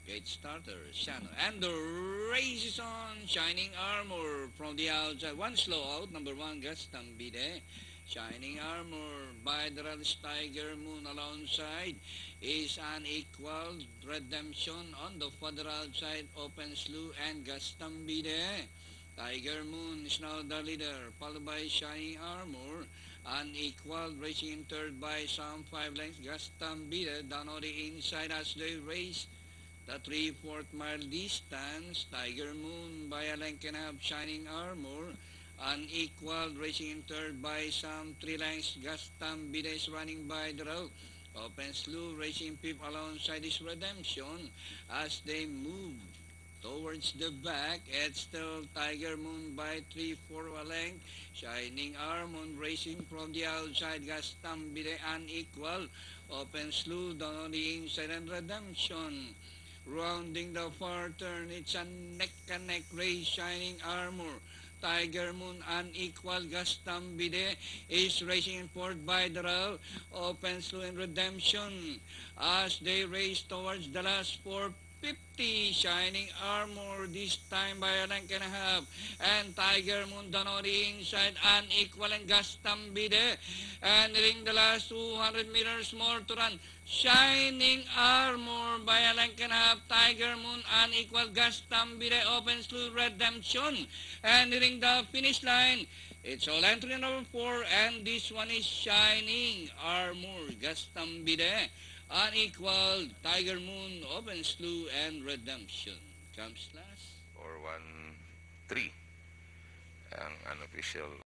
Gate starter, Shano. And the race is on. Shining Armor from the outside. One slow out. Number one, Gastambide. Shining Armor by the Reds Tiger Moon alongside is Unequal Redemption on the further outside. Open Slew and Gastambide. Tiger Moon is now the leader, followed by Shining Armor. Unequal racing in third by some 5 lengths. Gastambide down on the inside as they race the 3/4 mile distance. Tiger Moon by a length and a half. Shining Armor. Unequal racing in third by some 3 lengths. Gastambide is running by the road. Open Slew racing fifth alongside his Redemption as they move towards the back. It's still Tiger Moon by 3/4 a length. Shining Armor racing from the outside. Gastambide Unequal. Open Slew down on the inside and Redemption. Rounding the far turn, it's a neck-and-neck race. Shining Armor, Tiger Moon, Unequal, Gastambide is racing in fourth by the row. Open Slew and Redemption as they race towards the last 450. Shining Armor this time by a length and a half. And Tiger Moon down on the inside. Unequal and Gastambide. And ring the last 200 meters more to run. Shining Armor by a length and a half. Tiger Moon, Unequal, Gastambide, Open Slew, Redemption. And nearing the finish line, it's all entry number 4, and this one is Shining Armor, Gastambide, Unequal, Tiger Moon, Open Slew, and Redemption. Comes last. 4-1-3 ang unofficial